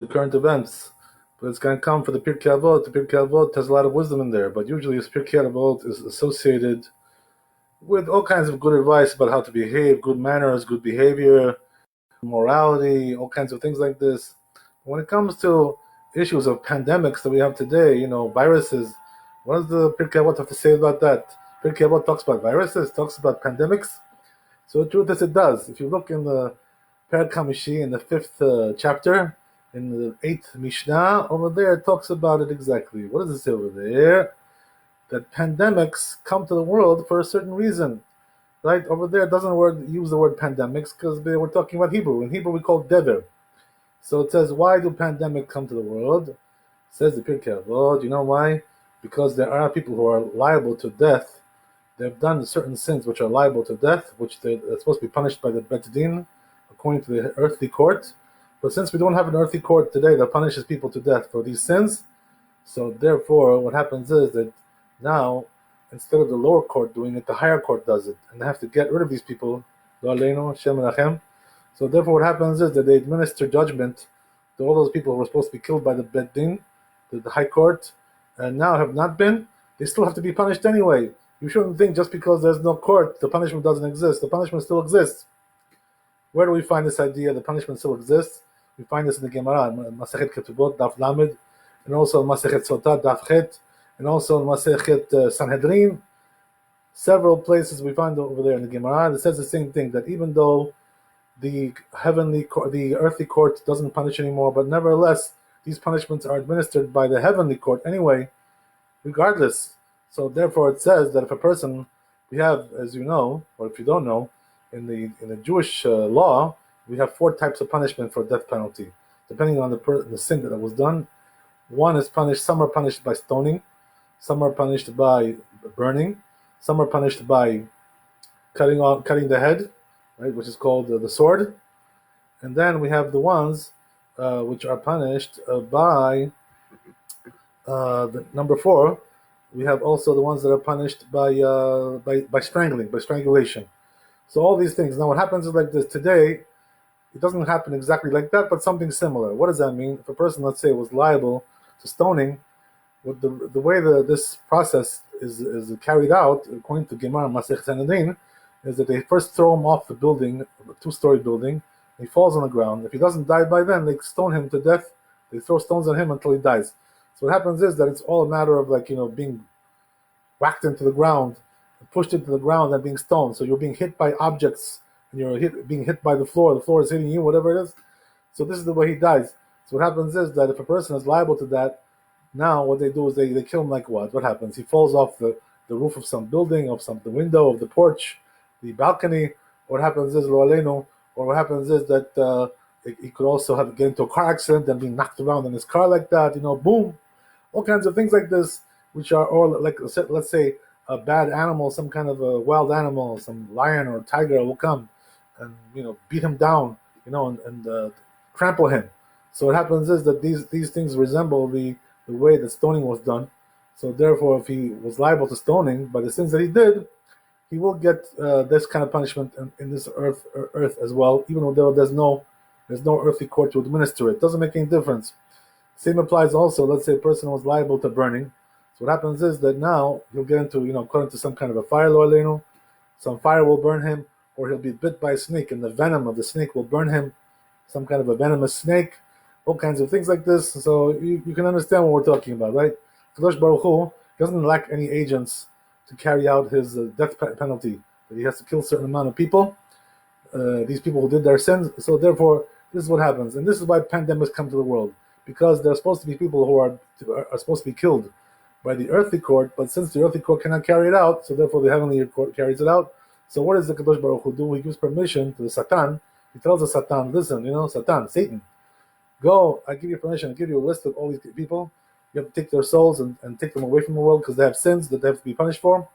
the current events, but it's going to come for the Pirkeh Avot. The Pirkeh Avot has a lot of wisdom in there, but usually this Pirkeh Avot is associated with all kinds of good advice about how to behave, good manners, good behavior, morality, all kinds of things like this. When it comes to issues of pandemics that we have today, viruses, what does the Pirkei Avot have to say about that? Pirkei Avot talks about viruses, talks about pandemics. So the truth is it does. If you look in the Pirkei Hamishi, in the 5th chapter, in the 8th Mishnah, over there it talks about it exactly. What does it say over there? That pandemics come to the world for a certain reason. Right? Over there it doesn't use the word pandemics because we're talking about Hebrew. In Hebrew we call dever. So it says, why do pandemics come to the world? It says the Pirkei Avot, you know why? Because there are people who are liable to death. They've done certain sins which are liable to death, which they're supposed to be punished by the Bet Din, according to the earthly court. But since we don't have an earthly court today that punishes people to death for these sins, so therefore what happens is that now, instead of the lower court doing it, the higher court does it. And they have to get rid of these people. So therefore what happens is that they administer judgment to all those people who were supposed to be killed by the Bet Din, the high court, and now have not been. They still have to be punished anyway. You shouldn't think just because there's no court, the punishment doesn't exist. The punishment still exists. Where do we find this idea? The punishment still exists. We find this in the Gemara, Masechet Ketubot, Daf Lamed, and also in Masechet Sotah, Daf Chet, and also in Masechet Sanhedrin. Several places we find over there in the Gemara that says the same thing, that even though the earthly court doesn't punish anymore, but nevertheless, these punishments are administered by the heavenly court anyway, regardless. So therefore it says that if a person, we have, as you know, or if you don't know, in the Jewish law, we have 4 types of punishment for death penalty, depending on the sin that was done. Some are punished by stoning, some are punished by burning, some are punished by cutting the head, right, which is called the sword, and then we have the ones which are punished by the number 4. We have also the ones that are punished by strangulation. So all these things. Now what happens is like this today. It doesn't happen exactly like that, but something similar. What does that mean? If a person, let's say, was liable to stoning, with the way this process is carried out, according to Gemara Masech Sanhedrin, is that they first throw him off the building, a 2-story building. He falls on the ground. If he doesn't die by then, they stone him to death. They throw stones on him until he dies. So what happens is that it's all a matter of being whacked into the ground, pushed into the ground, and being stoned. So you're being hit by objects, and you're being hit by the floor. The floor is hitting you, whatever it is. So this is the way he dies. So what happens is that if a person is liable to that, now what they do is they kill him like what? What happens? He falls off the roof of some building, of the window, of the porch, the balcony. What happens is, lo aleinu, or what happens is that he could also get into a car accident and be knocked around in his car like that, boom. All kinds of things like this, which are all like, let's say, a bad animal, some kind of a wild animal, some lion or tiger will come and beat him down, and trample him. So what happens is that these things resemble the way that stoning was done. So therefore, if he was liable to stoning by the sins that he did, he will get this kind of punishment in this earth as well, even though there's no earthly court to administer it. It doesn't make any difference. Same applies also. Let's say a person was liable to burning. So what happens is that now he'll get into, according to some kind of a fire, lo aleinu, some fire will burn him, or he'll be bit by a snake, and the venom of the snake will burn him, some kind of a venomous snake, all kinds of things like this. So you can understand what we're talking about, right? Kadosh Baruch Hu doesn't lack any agents to carry out his death penalty, that he has to kill a certain amount of people, these people who did their sins. So therefore, this is what happens. And this is why pandemics come to the world, because there are supposed to be people who are supposed to be killed by the earthly court, but since the earthly court cannot carry it out, so therefore the heavenly court carries it out. So what does the Kadosh Baruch Hu do? He gives permission to the Satan. He tells the Satan, listen, Satan, go, I give you permission, I give you a list of all these people. You have to take their souls and take them away from the world because they have sins that they have to be punished for.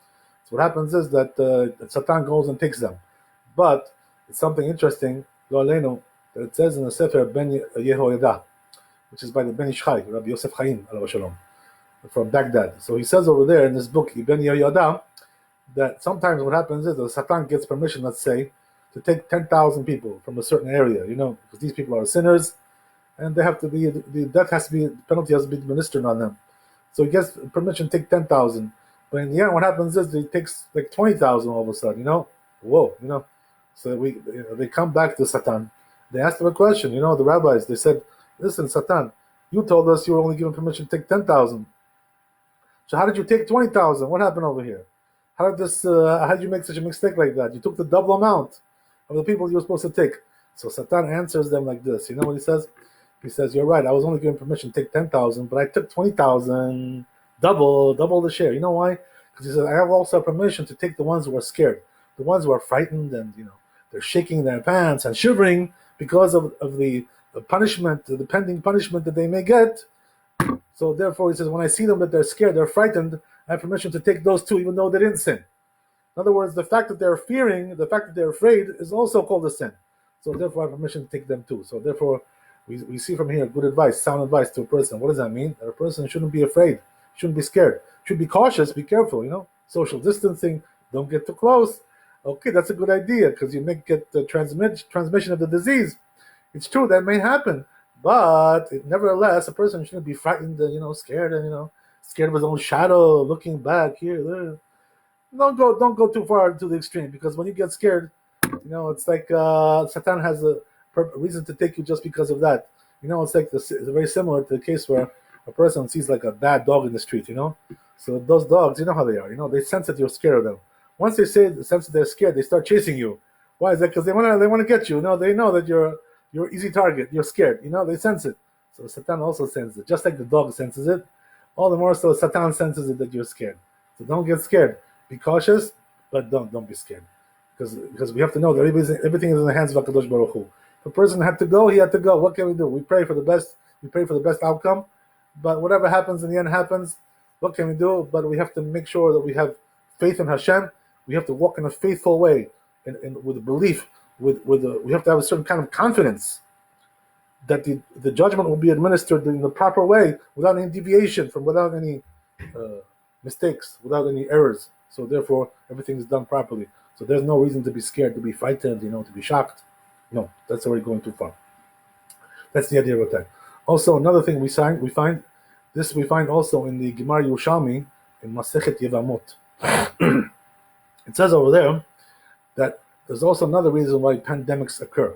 So what happens is that Satan goes and takes them. But it's something interesting, lo aleinu, that it says in the Sefer Ben Yehoiada, which is by the Ben Ish Chai, Rabbi Yosef Chaim, alav shalom, from Baghdad. So he says over there in this book, Ben Yehoiada, that sometimes what happens is that Satan gets permission, let's say, to take 10,000 people from a certain area, because these people are sinners, and they have to be the death has to be the penalty has to be administered on them. So he gets permission to take 10,000, but in the end, what happens is he takes like 20,000 all of a sudden. Whoa. So they come back to Satan. They asked him a question. The rabbis. They said, "Listen, Satan, you told us you were only given permission to take 10,000. So how did you take 20,000? What happened over here? How did this? How did you make such a mistake like that? You took the double amount of the people you were supposed to take." So Satan answers them like this. You know what he says? He says, "You're right. I was only given permission to take 10,000, but I took 20,000, double the share. You know why? Because he says I have also permission to take the ones who are scared, the ones who are frightened, and they're shaking their pants and shivering because of the punishment, the pending punishment that they may get." So therefore, he says, when I see them that they're scared, they're frightened, I have permission to take those too, even though they didn't sin. In other words, the fact that they're fearing, the fact that they're afraid, is also called a sin. So therefore, I have permission to take them too. So therefore, we see from here good advice, sound advice to a person. What does that mean? That a person shouldn't be afraid, shouldn't be scared, should be cautious, be careful. Social distancing, don't get too close. Okay, that's a good idea because you may get the transmission of the disease. It's true that may happen, but nevertheless, a person shouldn't be frightened, scared, and scared of his own shadow, looking back here, there. Don't go too far to the extreme, because when you get scared, it's like Satan has a reason to take you just because of that. It's like it's very similar to the case where a person sees like a bad dog in the street. So those dogs, you know how they are. They sense that you're scared of them. Once they sense that they're scared, they start chasing you. Why is that? Because they want to get you. They know that you're easy target. You're scared. They sense it. So Satan also senses it, just like the dog senses it. All the more so, Satan senses it that you're scared. So don't get scared. Be cautious, but don't be scared, because we have to know that everything is in the hands of HaKadosh Baruch Hu. If a person had to go, he had to go. What can we do? We pray for the best. We pray for the best outcome, but whatever happens in the end happens. What can we do? But we have to make sure that we have faith in Hashem. We have to walk in a faithful way, and with a belief. We have to have a certain kind of confidence that the judgment will be administered in the proper way, without any deviation, without any mistakes, without any errors. So therefore, everything is done properly. So there's no reason to be scared, to be frightened, to be shocked. No, that's already going too far. That's the idea of that. Also, another thing we find also in the Gemara Yerushalmi in Masechet Yevamot. It says over there that there's also another reason why pandemics occur.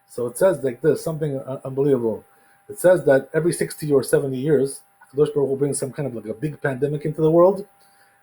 So it says like this, something unbelievable. It says that every 60 or 70 years, HaKadosh Baruch Hu brings some kind of like a big pandemic into the world.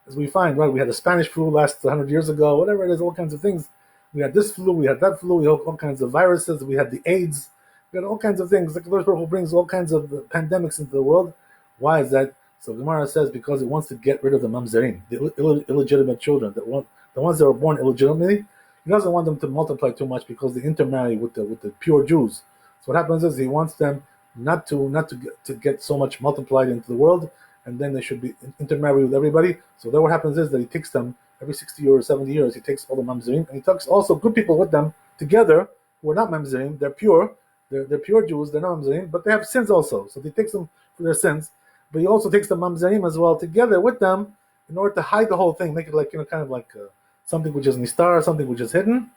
As we find, right, we had the Spanish flu last 100 years ago, whatever it is, all kinds of things. We had this flu, we had that flu, we had all kinds of viruses, we had the AIDS, we had all kinds of things. HaKadosh Baruch Hu brings all kinds of pandemics into the world. Why is that? So Gemara says because it wants to get rid of the mamzerim, the illegitimate children, the ones that were born illegitimately. He doesn't want them to multiply too much because they intermarry with the pure Jews. So what happens is he wants them not to get so much multiplied into the world, and then they should be intermarry with everybody. So then what happens is that he takes them every 60 or 70 years. He takes all the mamzerim, and he takes also good people with them together who are not mamzerim. They're pure. They're pure Jews. They're not mamzerim, but they have sins also. So he takes them for their sins, but he also takes the mamzerim as well together with them in order to hide the whole thing, make it like kind of like something which is nistar, something which is hidden.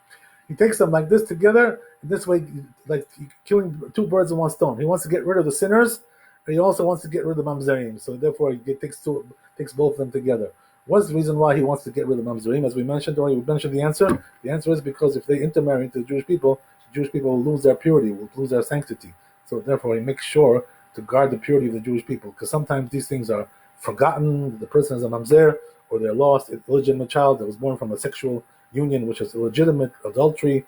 He takes them like this together. In this way, like killing two birds with one stone. He wants to get rid of the sinners, and he also wants to get rid of the mamzerim. So therefore, he takes both of them together. What's the reason why he wants to get rid of the mamzerim? As we mentioned already, we mentioned the answer. The answer is because if they intermarry into the Jewish people will lose their purity, will lose their sanctity. So therefore, he makes sure to guard the purity of the Jewish people, because sometimes these things are forgotten. The person is a mamzer, or they're lost, an illegitimate child that was born from a sexual union, which is illegitimate, adultery,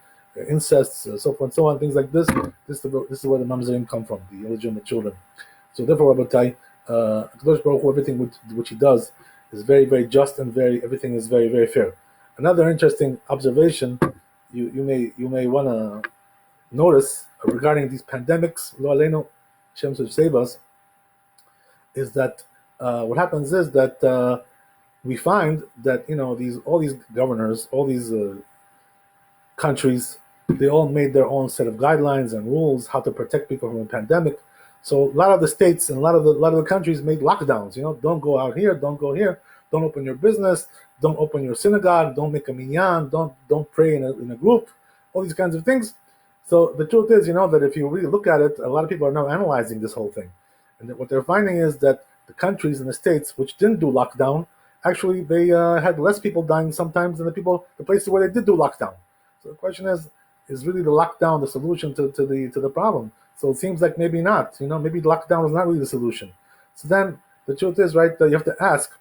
incest, so forth and so on, things like this. This is where the mamzerim come from, the illegitimate children. So therefore, Rabbi, Kadosh Baruch Hu, everything which he does is very, very just, and everything is very, very fair. Another interesting observation you may want to notice regarding these pandemics, Lo Aleinu, Shem should save us, is that what happens is that we find that all these governors, all these countries, they all made their own set of guidelines and rules how to protect people from a pandemic. So a lot of the states and a lot of the countries made lockdowns. Don't go out here, don't go here, don't open your business, don't open your synagogue, don't make a minyan, don't pray in a group, all these kinds of things. So the truth is, that if you really look at it, a lot of people are now analyzing this whole thing, and that what they're finding is that the countries and the states which didn't do lockdown, actually they had less people dying sometimes than the places where they did do lockdown. So the question is really the lockdown the solution to the problem? So it seems like maybe not. Maybe lockdown is not really the solution. So then the truth is, right, that you have to ask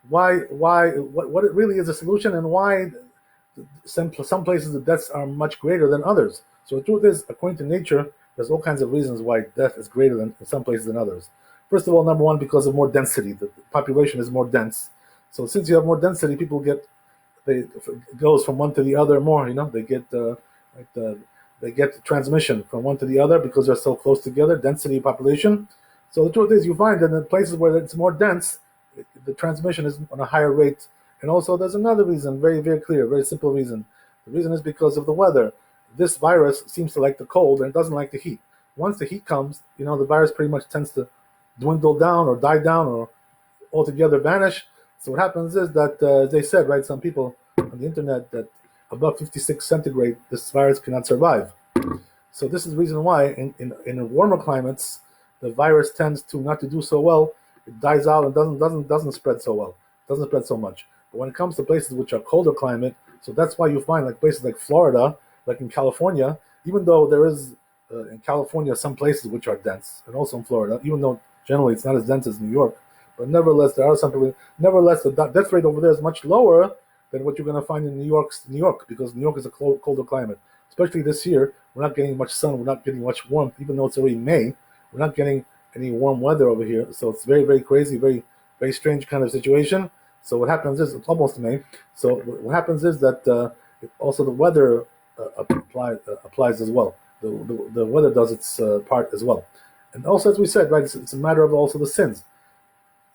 what it really is a solution, and why some places the deaths are much greater than others. So the truth is, according to nature, there's all kinds of reasons why death is greater than in some places than others. First of all, number one, because of more density. The population is more dense. So since you have more density, people it goes from one to the other more. Like the, they get transmission from one to the other because they're so close together. Density population. So the truth is, you find that in the places where it's more dense, the transmission is on a higher rate. And also, there's another reason, very, very clear, very simple reason. The reason is because of the weather. This virus seems to like the cold and it doesn't like the heat. Once the heat comes, the virus pretty much tends to dwindle down or die down or altogether vanish. So what happens is that, as they said, right, some people on the internet, that above 56 centigrade, this virus cannot survive. So this is the reason why in warmer climates, the virus tends to not to do so well. It dies out and doesn't spread so well, doesn't spread so much. But when it comes to places which are colder climate, so that's why you find like places like Florida, like in California, even though there is in California some places which are dense, and also in Florida, even though generally it's not as dense as New York, but nevertheless there are some people. Nevertheless, the death rate over there is much lower than what you're going to find in New York, because New York is a colder climate. Especially this year, we're not getting much sun, we're not getting much warmth, even though it's already May. We're not getting any warm weather over here, so it's very, very crazy, very, very strange kind of situation. So what happens is, it's almost May. So what happens is that also the weather applies as well. The weather does its part as well. And also, as we said, right, it's a matter of also the sins.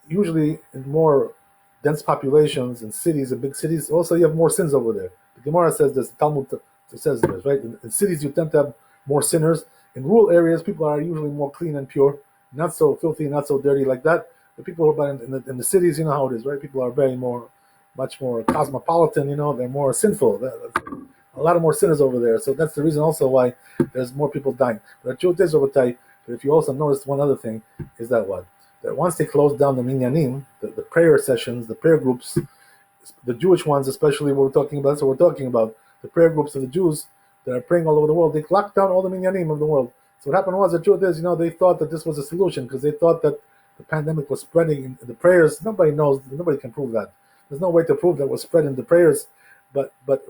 Usually, in more dense populations in cities and big cities, also you have more sins over there. The Gemara says this, the Talmud says this, right? In cities, you tend to have more sinners. In rural areas, people are usually more clean and pure, not so filthy, not so dirty like that. The people who are in the cities, you know how it is, right? People are much more cosmopolitan. They're more sinful. A lot of more sinners over there. So that's the reason also why there's more people dying. But the truth is, Rabbi, if you also notice one other thing, is that once they close down the minyanim, the prayer sessions, the prayer groups, the Jewish ones especially, we're talking about. So we're talking about the prayer groups of the Jews that are praying all over the world. They locked down all the minyanim of the world. So what happened was, the truth is, they thought that this was a solution because they thought that the pandemic was spreading in the prayers. Nobody knows. Nobody can prove that. There's no way to prove that it was spread in the prayers. But what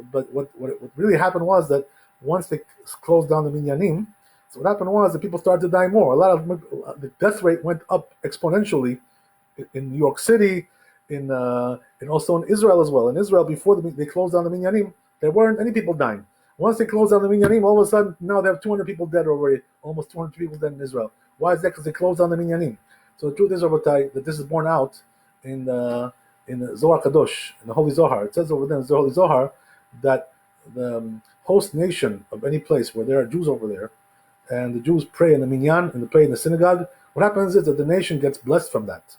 really happened was that once they closed down the minyanim, so what happened was that people started to die more. The death rate went up exponentially in New York City, and also in Israel as well. In Israel, before they closed down the minyanim, there weren't any people dying. Once they closed down the minyanim, all of a sudden now they have 200 people dead already, almost 200 people dead in Israel. Why is that? Because they closed down the minyanim. So the truth is, Rabbi, that this is borne out in the Zohar Kadosh, in the Holy Zohar. It says over there in the Holy Zohar that the host nation of any place where there are Jews over there, and the Jews pray in the minyan and they pray in the synagogue, what happens is that the nation gets blessed from that.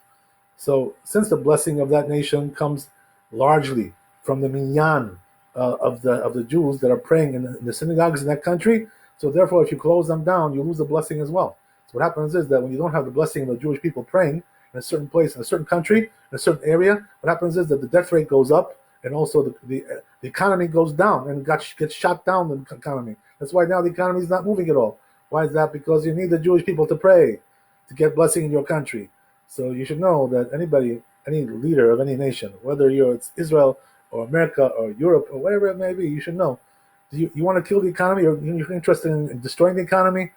So since the blessing of that nation comes largely from the minyan of the Jews that are praying in the synagogues in that country, so therefore if you close them down, you lose the blessing as well. So what happens is that when you don't have the blessing of the Jewish people praying in a certain place, in a certain country, in a certain area, what happens is that the death rate goes up, and also the economy goes down and gets shot down, the economy. That's why now the economy is not moving at all. Why is that? Because you need the Jewish people to pray to get blessing in your country. So you should know that any leader of any nation, whether it's Israel or America or Europe or whatever it may be, you should know. You want to kill the economy, or you're interested in destroying the economy?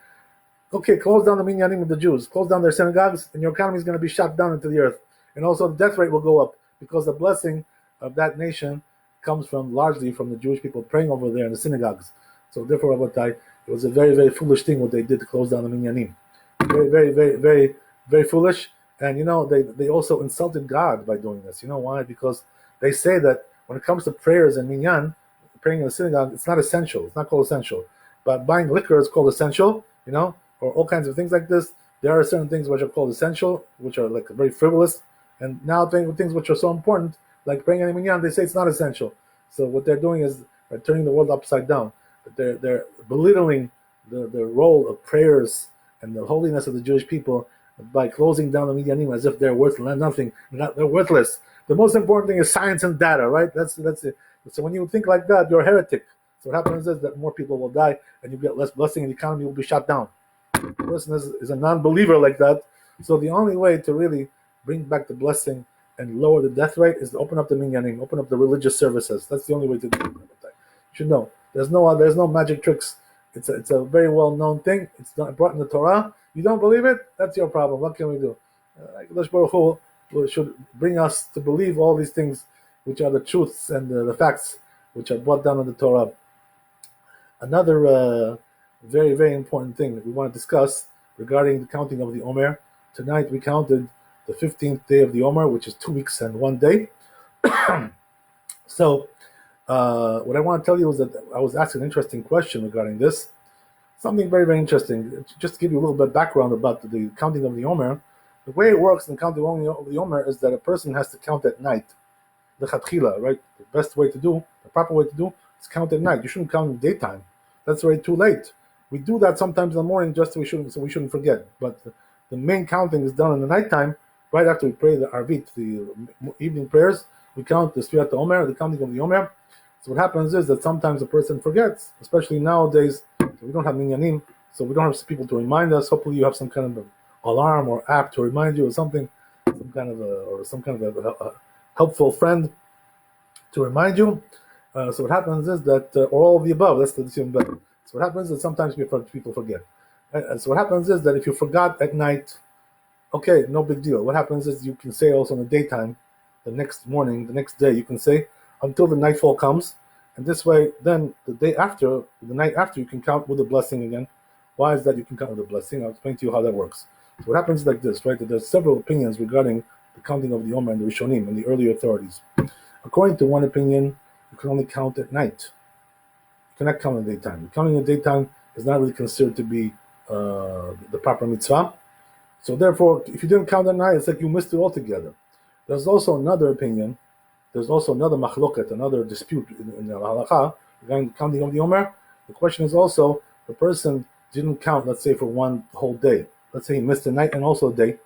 Okay, close down the minyanim of the Jews, close down their synagogues, and your economy is going to be shot down into the earth. And also the death rate will go up because the blessing of that nation comes largely from the Jewish people praying over there in the synagogues. So therefore, Rabbi, it was a very, very foolish thing what they did to close down the minyanim. Very, very, very, very, very foolish. And they also insulted God by doing this. You know why? Because they say that when it comes to prayers and minyan, praying in the synagogue, it's not essential. It's not called essential. But buying liquor is called essential, or all kinds of things like this. There are certain things which are called essential, which are like very frivolous. And now things which are so important, like praying in the minyan, they say it's not essential. So what they're doing is they're turning the world upside down. They're belittling the role of prayers and the holiness of the Jewish people by closing down the Minyanim as if they're worthless, nothing, they're worthless. The most important thing is science and data, right? That's it. So when you think like that, you're a heretic. So what happens is that more people will die, and you get less blessing, and the economy will be shut down. The person is a non-believer like that. So the only way to really bring back the blessing and lower the death rate is to open up the minyanim, open up the religious services. That's the only way to do it. You should know. There's no magic tricks. It's a very well-known thing. It's not brought in the Torah. You don't believe it? That's your problem. What can we do? Hakadosh Baruch Hu should bring us to believe all these things, which are the truths and the facts, which are brought down in the Torah. Another very, very important thing that we want to discuss regarding the counting of the Omer. Tonight we counted the 15th day of the Omer, which is 2 weeks and 1 day. So what I want to tell you is that I was asked an interesting question regarding this. Something very, very interesting. Just to give you a little bit of background about the counting of the Omer, the way it works in the counting of the Omer is that a person has to count at night. The chatchila, right? The best way to do, the proper way to do, is count at night. You shouldn't count in the daytime. That's already too late. We do that sometimes in the morning just so we shouldn't forget. But the main counting is done in the nighttime, right after we pray the Arvit, the evening prayers. We count the Sfirat Omer, the counting of the Omer. So what happens is that sometimes a person forgets, especially nowadays. We don't have minyanim, so we don't have people to remind us. Hopefully, you have some kind of alarm or app to remind you, or something, some kind of a helpful friend to remind you. So what happens is that, or all of the above. That's even better. So what happens is sometimes people forget. So what happens is that if you forgot at night, okay, no big deal. What happens is you can say also in the daytime, the next morning, the next day, you can say until the nightfall comes. And this way, then the night after, you can count with a blessing again. Why is that you can count with a blessing? I'll explain to you how that works. So what happens is like this, right? That there's several opinions regarding the counting of the Omer and the Rishonim and the early authorities. According to one opinion, you can only count at night. You cannot count in the daytime. Counting in the daytime is not really considered to be the proper mitzvah. So therefore, if you didn't count at night, it's like you missed it altogether. There's also another opinion. There's also another machloket, another dispute in the halakha regarding the counting of the Omer. The question is also, the person didn't count, let's say, for one whole day. Let's say he missed a night and also a day.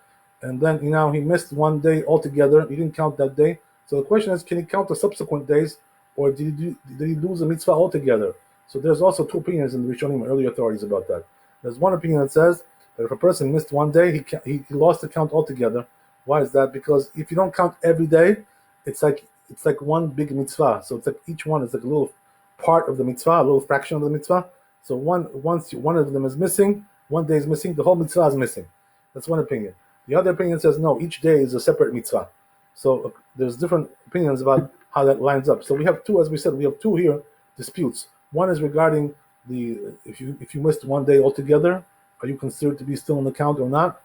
And then, he missed 1 day altogether. He didn't count that day. So the question is, can he count the subsequent days, or did he lose the mitzvah altogether? So there's also two opinions in the Rishonim, early authorities, about that. There's one opinion that says that if a person missed 1 day, he lost the count altogether. Why is that? Because if you don't count every day, it's like one big mitzvah. So it's like each one is like a little part of the mitzvah, a little fraction of the mitzvah. So once one of them is missing, 1 day is missing, the whole mitzvah is missing. That's one opinion. The other opinion says no, each day is a separate mitzvah. So there's different opinions about how that lines up. So we have two, as we said, here disputes. One is regarding if you missed 1 day altogether, are you considered to be still in the count or not?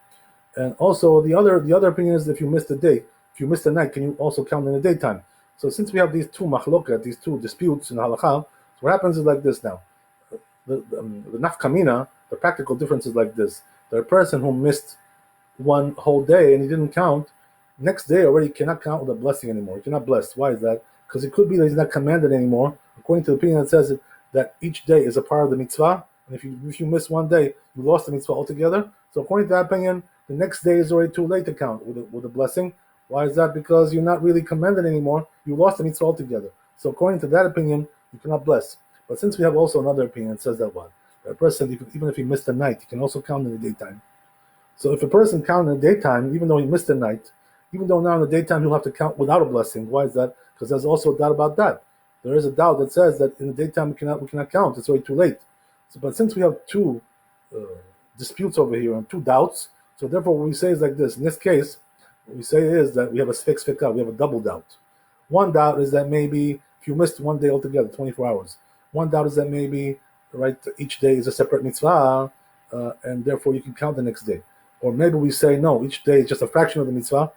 And also the other opinion is if you missed a day, if you missed a night, can you also count in the daytime? So since we have these two machloket, these two disputes in halakha, so what happens is like this now. The nafkamina, the practical difference is like this. The person who missed 1 whole day and he didn't count, next day already cannot count with a blessing anymore. He cannot bless. Why is that? Because it could be that he's not commanded anymore. According to the opinion that says that each day is a part of the mitzvah, and if you miss 1 day, you lost the mitzvah altogether. So according to that opinion, the next day is already too late to count with a blessing. Why is that? Because you're not really commanded anymore. You lost the mitzvah altogether. So according to that opinion, you cannot bless. But since we have also another opinion that says that a person, even if he missed a night, he can also count in the daytime. So if a person counts in the daytime, even though he missed a night, even though now in the daytime he'll have to count without a blessing. Why is that? Because there's also a doubt about that. There is a doubt that says that in the daytime we cannot count. It's already too late. So, but since we have two disputes over here and two doubts, so therefore what we say is like this. In this case, what we say is that we have a sfek, we have a double doubt. One doubt is that maybe if you missed 1 day altogether, 24 hours. One doubt is that maybe each day is a separate mitzvah, and therefore you can count the next day. Or maybe we say no, each day is just a fraction of the mitzvah.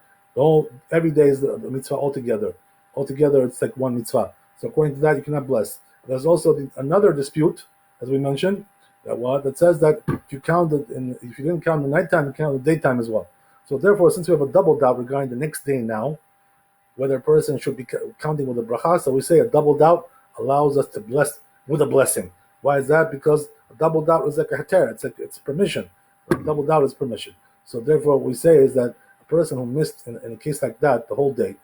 Every day is the mitzvah altogether. Altogether, it's like one mitzvah. So according to that, you cannot bless. There's also another dispute, as we mentioned, that says that if you didn't count the nighttime, you count the daytime as well. So therefore, since we have a double doubt regarding the next day now, whether a person should be counting with a bracha, so we say a double doubt allows us to bless with a blessing. Why is that? Because A double doubt is like a heter. It's permission. A double doubt is permission. So therefore, what we say is that a person who missed in a case like that the whole day,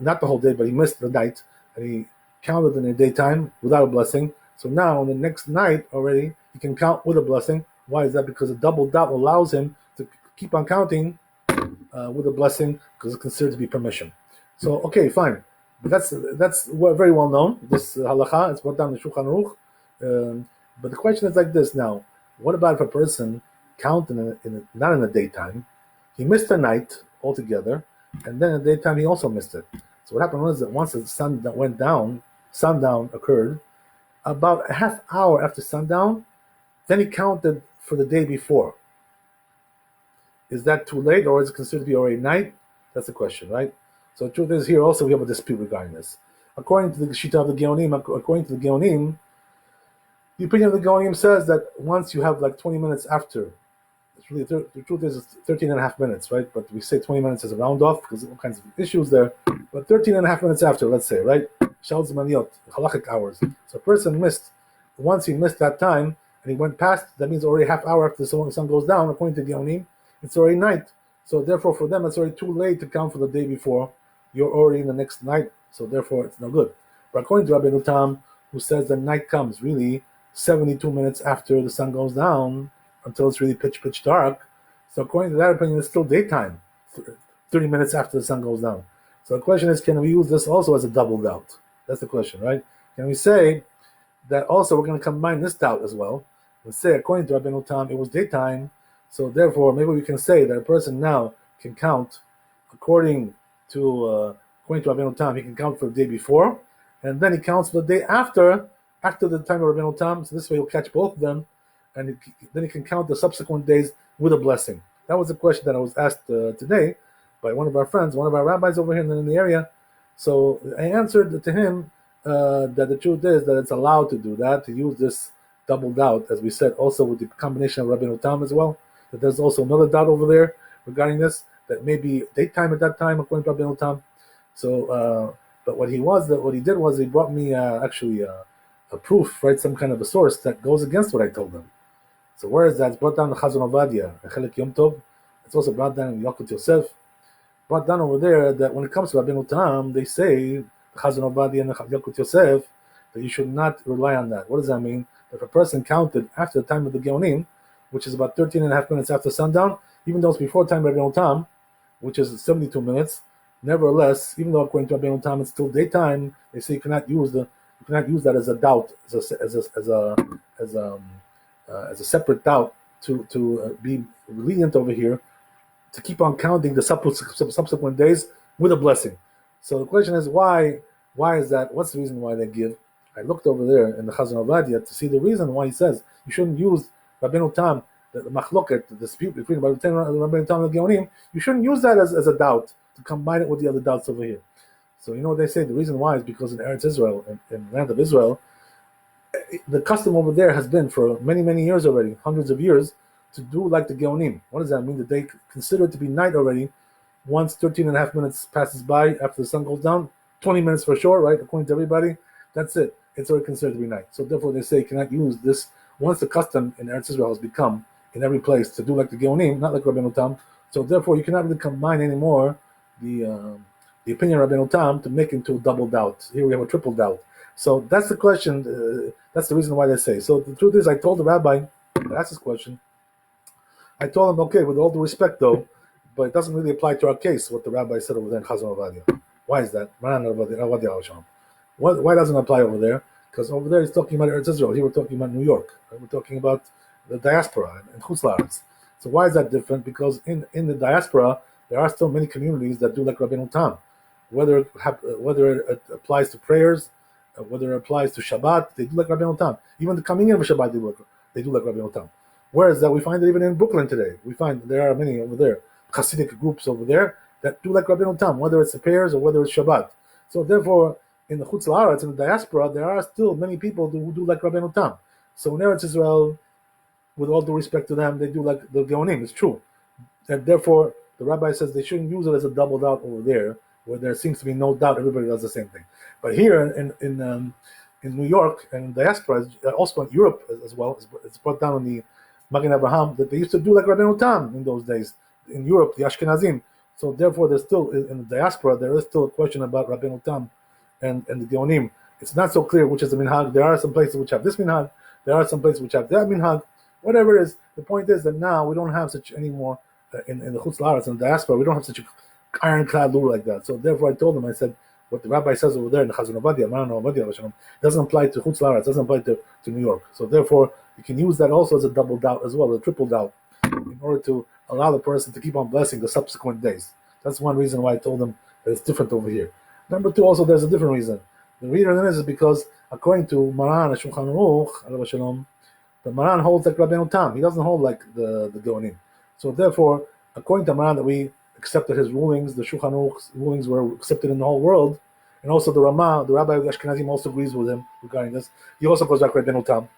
not the whole day, but he missed the night and he counted in the daytime without a blessing. So now on the next night already he can count with a blessing. Why is that? Because a double doubt allows him to keep on counting with a blessing because it's considered to be permission. So okay, fine. But that's very well known. This halacha, it's brought down in Shulchan Aruch. But the question is like this now: what about if a person counted not in the daytime, he missed the night altogether, and then in the daytime he also missed it? So what happened was that once the sun went down, sundown occurred, about a half hour after sundown, then he counted for the day before. Is that too late, or is it considered to be already night? That's the question, right? So the truth is, here also we have a dispute regarding this. According to the Shita of the Geonim, the opinion of the Geonim says that once you have like 20 minutes after, it's really the truth is it's 13 and a half minutes, right? But we say 20 minutes as a round off because all kinds of issues there. But 13 and a half minutes after, let's say, right? Shal Zmaniyot, halachic hours. So a person once he missed that time and he went past, that means already half hour after the sun goes down, according to the Geonim, it's already night. So therefore for them it's already too late to count for the day before. You're already in the next night, so therefore it's no good. But according to Rabbi Nutam, who says the night comes really 72 minutes after the sun goes down until it's really pitch dark. So according to that opinion, it's still daytime, 30 minutes after the sun goes down. So the question is, can we use this also as a double doubt? That's the question, right? Can we say that also we're going to combine this doubt as well and say, according to Rabbi Nutam, it was daytime, so therefore maybe we can say that a person now can count according to Rabbi Nutam, he can count for the day before, and then he counts for the day after the time of Rabbi Nutam. So this way he'll catch both of them, and then he can count the subsequent days with a blessing. That was a question that I was asked today by one of our friends, one of our rabbis over here in the area. So I answered to him that the truth is that it's allowed to do that, to use this double doubt, as we said, also with the combination of Rabbi Nutam as well, that there's also another doubt over there regarding this, that maybe daytime at that time, according to Rabbi Nutam. So, but what he did was he brought me actually a proof, right, some kind of a source that goes against what I told him. So where is that? It's brought down in Chazon Ovadia, Chelik Yom Tov. It's also brought down in Yalkut Yosef. Brought down over there that when it comes to Rabbi Nutam, they say, Chazon Ovadia and Yalkut Yosef, that you should not rely on that. What does that mean? That if a person counted after the time of the Geonim, which is about 13 and a half minutes after sundown, even though it's before time of Rabbi Nutam, which is 72 minutes, nevertheless, even though according to Rabbi Nutam it's still daytime, they say you cannot use that as a doubt, as a separate doubt to be lenient over here, to keep on counting the subsequent days with a blessing. So the question is, why is that? What's the reason why they give? I looked over there in the Chazon Ovadia to see the reason why he says you shouldn't use Rabbi Nutam, the machloket, the dispute between Rabbi Nutam and the Geonim. You shouldn't use that as a doubt to combine it with the other doubts over here. So you know what they say? The reason why is because in Eretz Israel, in the land of Israel, the custom over there has been for many, many years already, hundreds of years, to do like the Geonim. What does that mean? That they consider it to be night already once 13 and a half minutes passes by after the sun goes down, 20 minutes for sure, right? According to everybody, that's it. It's already considered to be night. So therefore they say you cannot use this once the custom in Eretz Israel has become in every place to do like the Geonim, not like Rabbi Nutam. So therefore you cannot really combine anymore the opinion of Rabbi Nutam to make into a double doubt. Here we have a triple doubt. So that's the question. That's the reason why they say. So the truth is, I told the rabbi that asked this question. I told him, okay, with all due respect, though, but it doesn't really apply to our case. What the rabbi said over there in Chazon Ovadia. Why is that? Why doesn't it apply over there? Because over there he's talking about Eretz Israel. Here we're talking about New York. Right? We're talking about the diaspora and Chutz La'aretz. So why is that different? Because in the diaspora there are still many communities that do like Rabbi Nutam. Whether it applies to prayers, whether it applies to Shabbat, they do like Rabbi Nutam. Even the coming in of Shabbat, they do like Rabbi Nutam. Whereas that we find it even in Brooklyn today. We find there are many over there, Hasidic groups over there that do like Rabbi Nutam, whether it's the prayers or whether it's Shabbat. So therefore, in the Chutz La'aretz, in the diaspora, there are still many people who do like Rabbi Nutam. So in Eretz Israel, with all due respect to them, they do like the Geonim. It's true. And therefore, the rabbi says they shouldn't use it as a double doubt over there, where there seems to be no doubt everybody does the same thing. But here in in New York and diaspora, also in Europe as well. It's brought down in the Magen Abraham that they used to do like Rabbeinu Tam in those days in Europe, the Ashkenazim. So therefore, there's still in the diaspora there is still a question about Rabbeinu Tam and the Geonim. It's not so clear which is the minhag. There are some places which have this minhag. There are some places which have that minhag. Whatever it is, the point is that now we don't have such anymore in the Chutz La'aretz and diaspora. We don't have such an ironclad rule like that. So therefore, I told him, I said, what the rabbi says over there in the Chazon Ovadia, Maran Ovadia, doesn't apply to Chutz La'aretz, doesn't apply to New York. So therefore, you can use that also as a double doubt as well, a triple doubt, in order to allow the person to keep on blessing the subsequent days. That's one reason why I told him that it's different over here. Number two, also there's a different reason. The reason is because according to Maran Shulchan Aruch, the Maran holds like Rabbeinu Tam. He doesn't hold like the Geonim. So therefore, according to Maran, that we accepted his rulings, the Shulchan Aruch's rulings were accepted in the whole world, and also the Ramah, the Rabbi of Ashkenazim, also agrees with him regarding this. He also goes like Rabbeinu Tam.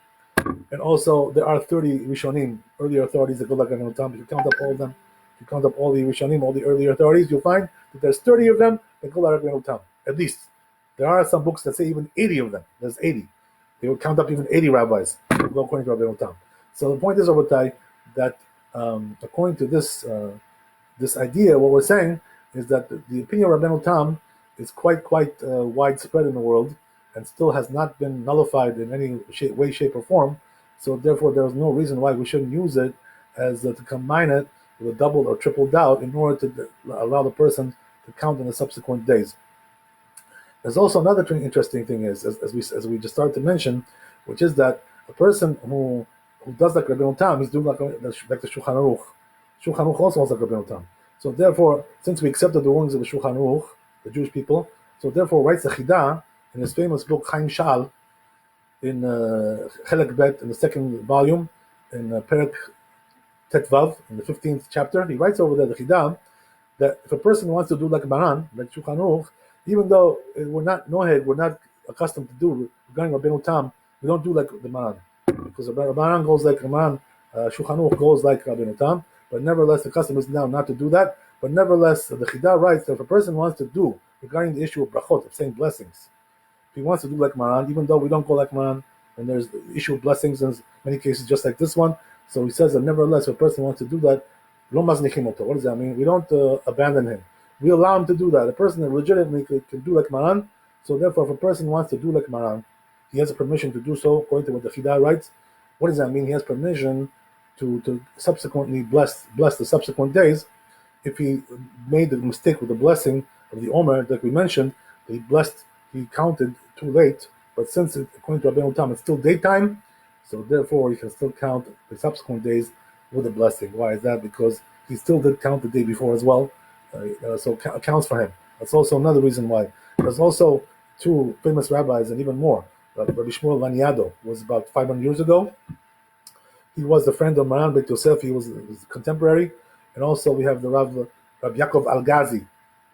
And also, there are 30 Rishonim, earlier authorities that go like Rabbeinu Tam. If you count up all of them, if you count up all the Rishonim, all the earlier authorities, you'll find that there's 30 of them that go like Rabbeinu Tam, at least. There are some books that say even 80 of them. There's 80. They would count up even 80 rabbis who go according to Rabbeinu Tam. So the point is, Rabotai, that according to this this idea, what we're saying is that the opinion of Rabbeinu Tam is quite widespread in the world and still has not been nullified in any way, shape, or form. So therefore, there is no reason why we shouldn't use it as to combine it with a double or triple doubt in order to allow the person to count in the subsequent days. There's also another interesting thing is, as we just started to mention, which is that a person who does like Rabbeinu Tam, he's doing like the Shulchan Aruch. Shulchan Aruch also holds like Rabbeinu Tam. So therefore, since we accepted the rulings of the Shulchan Aruch, the Jewish people, so therefore writes the Chidah in his famous book Chaim Shal in Chelek Bet in the second volume in Pirkeh Avot in the 15th chapter. He writes over there the Chidah that if a person wants to do like Maran, like Shulchan Aruch, even though we're not noheg, we're not accustomed to do regarding Rabbeinu Tam, we don't do like the Maran, because Maran goes like Maran, Shulchan Aruch goes like Rabbeinu Tam, but nevertheless the custom is now not to do that. But nevertheless, the Chidah writes that if a person wants to do regarding the issue of brachot, of saying blessings, if he wants to do like Maran, even though we don't go like Maran, and there's the issue of blessings in many cases just like this one, so he says that nevertheless, if a person wants to do that, lo maznichim oto. What does that mean? We don't abandon him. We allow him to do that. A person that legitimately can do like Maran, so therefore if a person wants to do like Maran, he has a permission to do so, according to what the Chidah writes. What does that mean? He has permission to subsequently bless the subsequent days. If he made the mistake with the blessing of the Omer that we mentioned, he counted too late, but since according to Rabbeinu Tam it's still daytime, so therefore he can still count the subsequent days with the blessing. Why is that? Because he still did count the day before as well. So it counts for him. That's also another reason why. There's also two famous rabbis, and even more. Rabbi Shmuel Laniado was about 500 years ago. He was the friend of Maran Beit Yosef. He was his contemporary. And also we have the Rabbi Yaakov Al-Ghazi.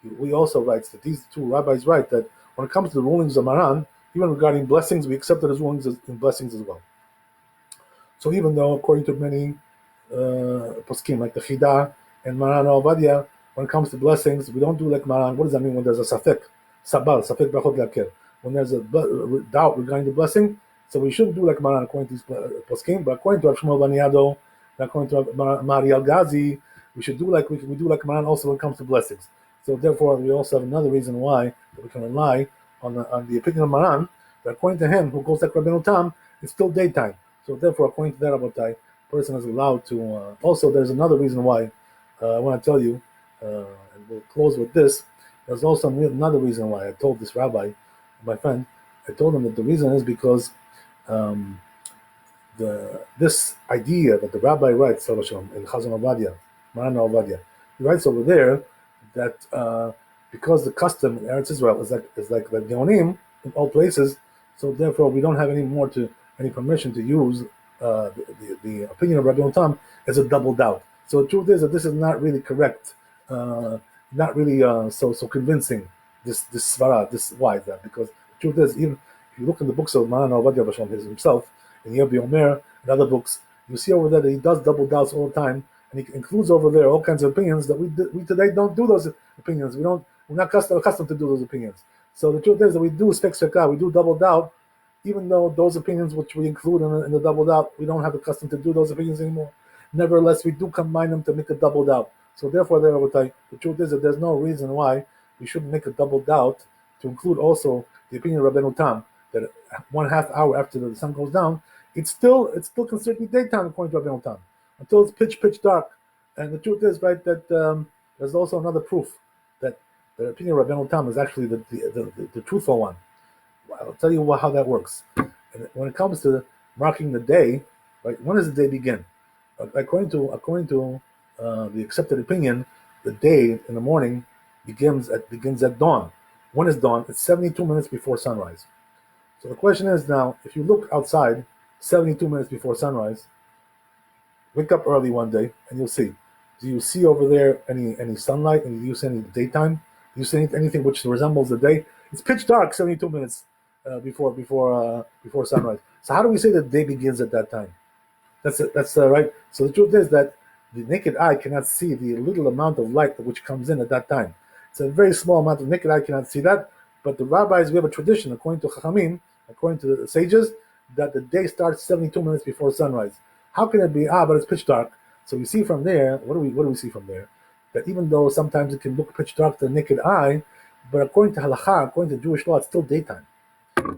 He also writes that these two rabbis write that when it comes to the rulings of Maran, even regarding blessings, we accepted his rulings in blessings as well. So even though, according to many poskim, like the Chidah and Maran Ovadia, when it comes to blessings, we don't do like Maran. What does that mean when there's a safek? Sabal, safek brachot le'aker. When there's a doubt regarding the blessing, so we shouldn't do like Maran according to these poskim, but according to Rabbi Shmuel Laniado, according to Mari Al-Ghazi, we should do like we do like Maran also when it comes to blessings. So therefore, we also have another reason why we can rely on the opinion of Maran, that according to him, who goes like Rabbeinu Tam, it's still daytime. So therefore, according to that Rabotai, person is allowed to. Also, there's another reason why I want to tell you, and we'll close with this. There's also another reason why I told this rabbi, my friend, I told him that the reason is because this idea that the rabbi writes in Chazon Ovadia, Maran Ovadia, he writes over there that because the custom in Eretz Israel is like the Geonim in all places, so therefore we don't have any permission to use the opinion of Rabbi Tam as a double doubt. So the truth is that this is not really correct, not really so convincing. This svara, why is that? Because the truth is, even if you look in the books of Maran Ovadia Basham himself, in Rabbi Omer and other books, you see over there that he does double doubts all the time, and he includes over there all kinds of opinions that we today don't do those opinions. We're not accustomed to do those opinions. So the truth is that we do spek sheka, we do double doubt even though those opinions which we include in the doubled out, we don't have the custom to do those opinions anymore. Nevertheless, we do combine them to make a doubled out. So therefore, the truth is that there's no reason why we shouldn't make a doubled out to include also the opinion of Rabbeinu Tam that 1/2 hour after the sun goes down, it's still considered to be daytime according to Rabbeinu Tam until it's pitch dark. And the truth is, right, that there's also another proof that the opinion of Rabbeinu Tam is actually the truthful one. I'll tell you how that works. And when it comes to marking the day, right, when does the day begin? According to the accepted opinion, the day in the morning begins at dawn. When is dawn? It's 72 minutes before sunrise. So the question is now, if you look outside, 72 minutes before sunrise, wake up early one day and you'll see. Do you see over there any sunlight? And do you see any daytime? Do you see anything which resembles the day? It's pitch dark 72 minutes before sunrise. So how do we say that the day begins at that time? That's right. So the truth is that the naked eye cannot see the little amount of light which comes in at that time. It's a very small amount. The naked eye cannot see that. But the rabbis, we have a tradition, according to Chachamim, according to the sages, that the day starts 72 minutes before sunrise. How can it be? But it's pitch dark. So we see from there. What do we see from there? That even though sometimes it can look pitch dark to the naked eye, but according to halacha, according to Jewish law, it's still daytime,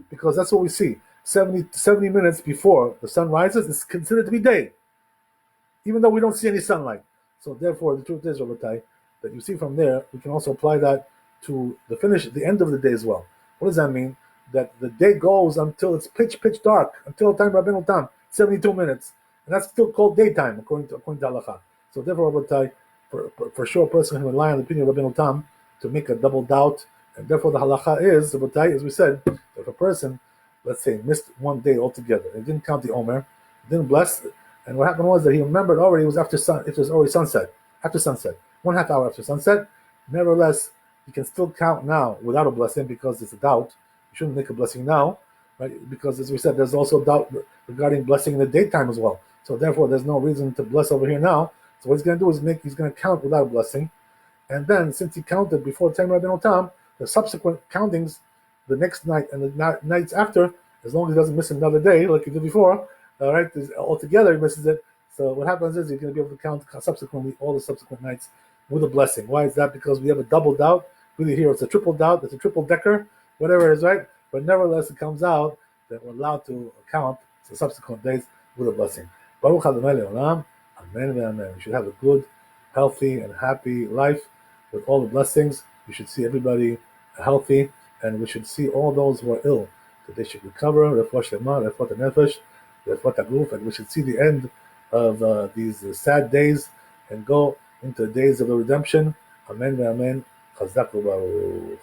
because that's what we see. 70 minutes before the sun rises is considered to be day, even though we don't see any sunlight. So therefore, the truth is, Rabbi, that you see from there, we can also apply that to the end of the day as well. What does that mean? That the day goes until it's pitch dark, until the time Rabbeinu Tam, 72 minutes. And that's still called daytime, according to halacha. So therefore, Rabbi, for sure, a person can rely on the opinion of Rabbeinu Tam to make a double doubt. And therefore, the halacha is, Rabbi, as we said, if a person, let's say, missed one day altogether, and didn't count the Omer, didn't bless, and what happened was that he remembered already it was it was already sunset, after sunset, 1/2 hour after sunset. Nevertheless, he can still count now without a blessing because it's a doubt. You shouldn't make a blessing now, right? Because as we said, there's also doubt regarding blessing in the daytime as well. So therefore, there's no reason to bless over here now. So what he's going to do is he's going to count without a blessing, and then since he counted before time Rabbeinu Tam, the subsequent countings, the next night and the nights after, as long as he doesn't miss another day like he did before, all right, altogether he misses it. So what happens is you're going to be able to count subsequently all the subsequent nights with a blessing. Why is that? Because we have a double doubt. Really here it's a triple doubt, it's a triple decker, whatever it is, right? But nevertheless it comes out that we're allowed to count the subsequent days with a blessing. Baruch Adonai Le'olam, Amen ve'amen. We should have a good, healthy, and happy life with all the blessings. We should see everybody healthy, and we should see all those who are ill, that they should recover, refuah shlema, refuah nefesh, refuah haguf, and we should see the end of these sad days and go into the days of the redemption. Amen ve'amen. Chazak u'baruch.